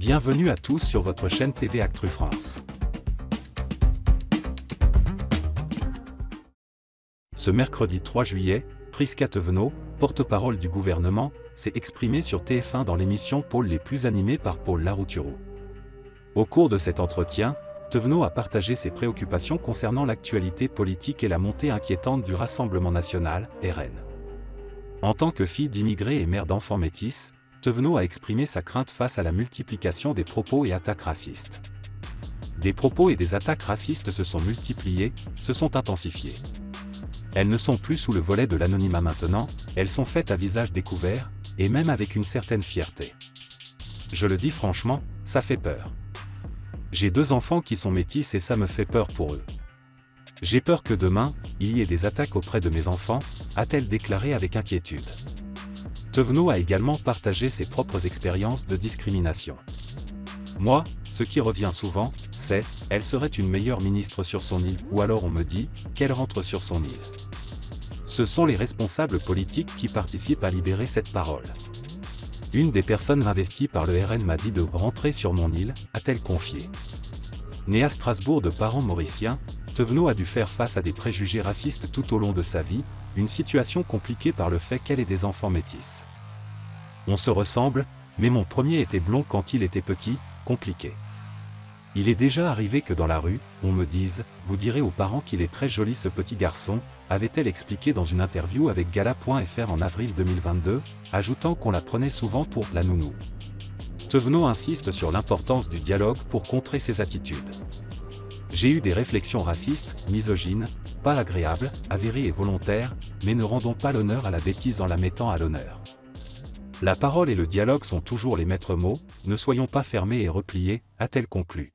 Bienvenue à tous sur votre chaîne TV Actu France. Ce mercredi 3 juillet, Prisca Thévenot, porte-parole du gouvernement, s'est exprimée sur TF1 dans l'émission Pôle les plus animée par Paul Larouturou. Au cours de cet entretien, Thévenot a partagé ses préoccupations concernant l'actualité politique et la montée inquiétante du Rassemblement national, RN. En tant que fille d'immigrés et mère d'enfants métis, Thévenot a exprimé sa crainte face à la multiplication des propos et attaques racistes. Des propos et des attaques racistes se sont multipliés, se sont intensifiés. Elles ne sont plus sous le volet de l'anonymat maintenant, elles sont faites à visage découvert, et même avec une certaine fierté. Je le dis franchement, ça fait peur. J'ai 2 enfants qui sont métis et ça me fait peur pour eux. J'ai peur que demain, il y ait des attaques auprès de mes enfants, a-t-elle déclaré avec inquiétude. Thévenot a également partagé ses propres expériences de discrimination. Moi, ce qui revient souvent, c'est « elle serait une meilleure ministre sur son île » ou alors on me dit « qu'elle rentre sur son île ». Ce sont les responsables politiques qui participent à libérer cette parole. Une des personnes investies par le RN m'a dit de « rentrer sur mon île », a-t-elle confié. Née à Strasbourg de parents mauriciens, Thévenot a dû faire face à des préjugés racistes tout au long de sa vie, une situation compliquée par le fait qu'elle ait des enfants métis. On se ressemble, mais mon premier était blond quand il était petit, compliqué. Il est déjà arrivé que dans la rue, on me dise « vous direz aux parents qu'il est très joli ce petit garçon », avait-elle expliqué dans une interview avec Gala.fr en avril 2022, ajoutant qu'on la prenait souvent pour « la nounou ». Thévenot insiste sur l'importance du dialogue pour contrer ces attitudes. J'ai eu des réflexions racistes, misogynes, pas agréables, avérées et volontaires, mais ne rendons pas l'honneur à la bêtise en la mettant à l'honneur. La parole et le dialogue sont toujours les maîtres mots, ne soyons pas fermés et repliés, a-t-elle conclu.